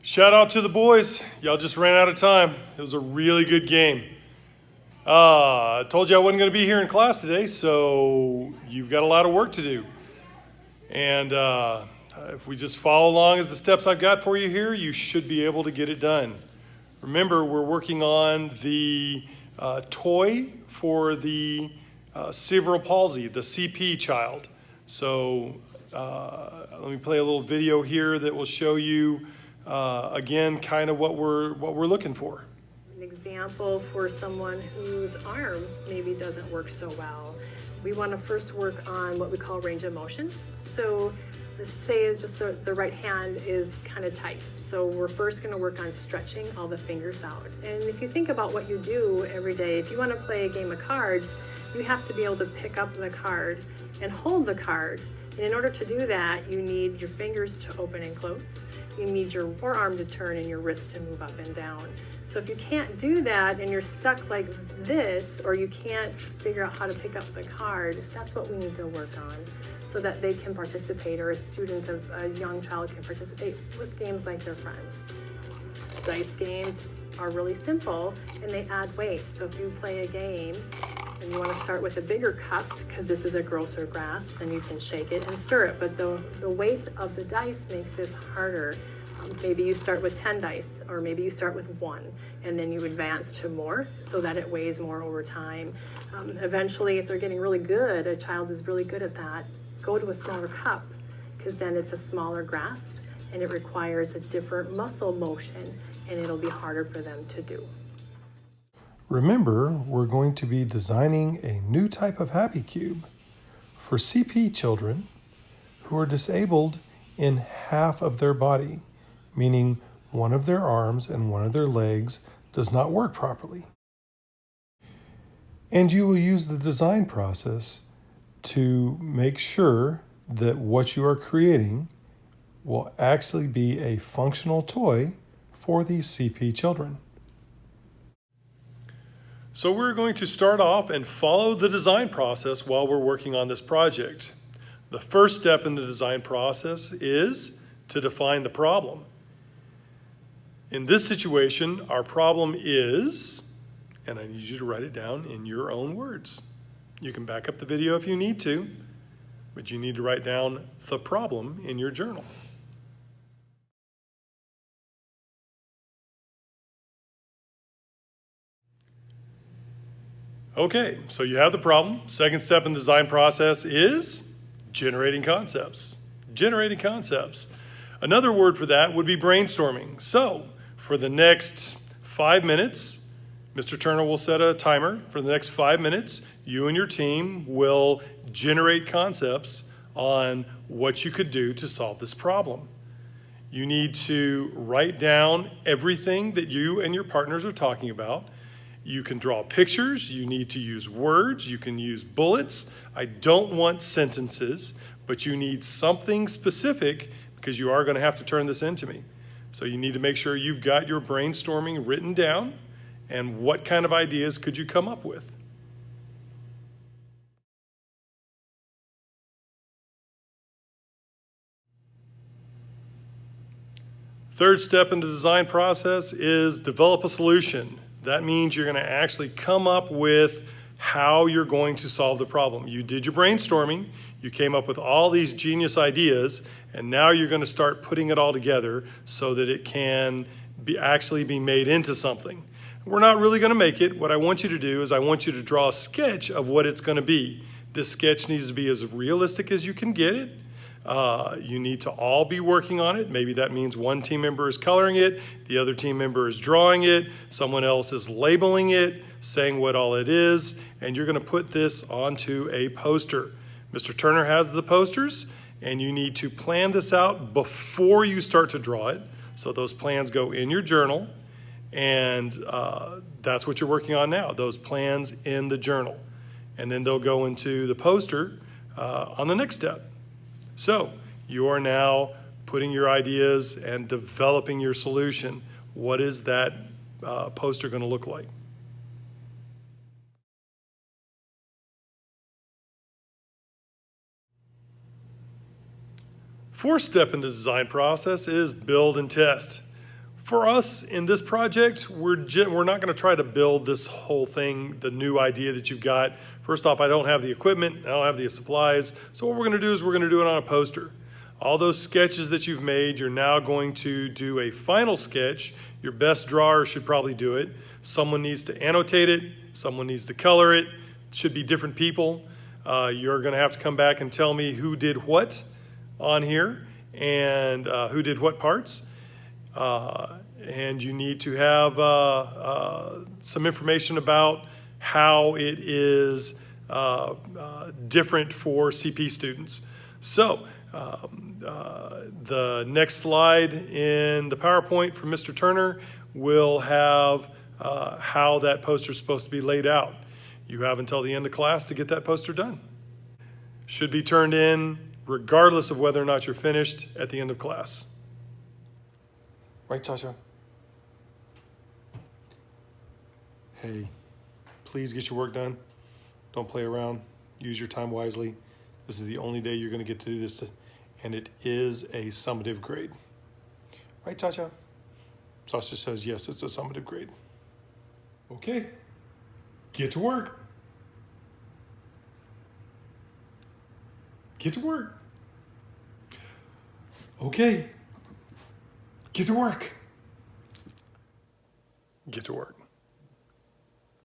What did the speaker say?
Shout out to the boys. Y'all just ran out of time. It was a really good game. I told you I wasn't going to be here in class today, so you've got a lot of work to do. And if we just follow along as the steps I've got for you here, you should be able to get it done. Remember, we're working on the toy for the cerebral palsy, the CP child. So let me play a little video here that will show you again kind of what we're looking for. An example for someone whose arm maybe doesn't work so well. We want to first work on what we call range of motion. So let's say just the right hand is kind of tight. So we're first going to work on stretching all the fingers out. And if you think about what you do every day, if you want to play a game of cards, you have to be able to pick up the card and hold the card. And in order to do that, you need your fingers to open and close. You need your forearm to turn and your wrist to move up and down. So if you can't do that and you're stuck like this, or you can't figure out how to pick up the card, that's what we need to work on so that they can participate, or a young child can participate with games like their friends. Dice games are really simple and they add weight. So if you play a game and you want to start with a bigger cup, because this is a grosser grasp, then you can shake it and stir it. But the weight of the dice makes this harder. Maybe you start with 10 dice, or maybe you start with 1, and then you advance to more so that it weighs more over time. Eventually, if they're getting really good, a child is really good at that, go to a smaller cup, because then it's a smaller grasp and it requires a different muscle motion, and it'll be harder for them to do. Remember, we're going to be designing a new type of happy cube for CP children who are disabled in half of their body, meaning one of their arms and one of their legs does not work properly. And you will use the design process to make sure that what you are creating will actually be a functional toy for these CP children. So we're going to start off and follow the design process while we're working on this project. The first step in the design process is to define the problem. In this situation, our problem is, and I need you to write it down in your own words. You can back up the video if you need to, but you need to write down the problem in your journal. Okay, so you have the problem. Second step in the design process is generating concepts. Generating concepts. Another word for that would be brainstorming. So for the next 5 minutes, Mr. Turner will set a timer. For the next 5 minutes, you and your team will generate concepts on what you could do to solve this problem. You need to write down everything that you and your partners are talking about. You can draw pictures, you need to use words, you can use bullets. I don't want sentences, but you need something specific because you are going to have to turn this into me. So you need to make sure you've got your brainstorming written down and what kind of ideas could you come up with. Third step in the design process is develop a solution. That means you're going to actually come up with how you're going to solve the problem. You did your brainstorming, you came up with all these genius ideas, and now you're going to start putting it all together so that it can actually be made into something. We're not really going to make it. What I want you to do is I want you to draw a sketch of what it's going to be. This sketch needs to be as realistic as you can get it. You need to all be working on it. Maybe that means one team member is coloring it, the other team member is drawing it, someone else is labeling it, saying what all it is, and you're going to put this onto a poster. Mr. Turner has the posters, and you need to plan this out before you start to draw it. So those plans go in your journal, and that's what you're working on now, those plans in the journal. And then they'll go into the poster on the next step. So you are now putting your ideas and developing your solution. What is that poster going to look like? Fourth step in the design process is build and test. For us in this project, we're not going to try to build this whole thing, the new idea that you've got. First off, I don't have the equipment, I don't have the supplies, so what we're going to do is we're going to do it on a poster. All those sketches that you've made, you're now going to do a final sketch. Your best drawer should probably do it. Someone needs to annotate it, someone needs to color it. It should be different people. You're going to have to come back and tell me who did what on here and who did what parts. And you need to have some information about how it is different for CP students. So the next slide in the PowerPoint from Mr. Turner will have how that poster is supposed to be laid out. You have until the end of class to get that poster done. Should be turned in regardless of whether or not you're finished at the end of class. Right, Tasha? Hey, please get your work done. Don't play around. Use your time wisely. This is the only day you're going to get to do this, and it is a summative grade. Right, Tasha? Tasha says, yes, it's a summative grade. Okay, get to work. Get to work. Okay, get to work. Get to work.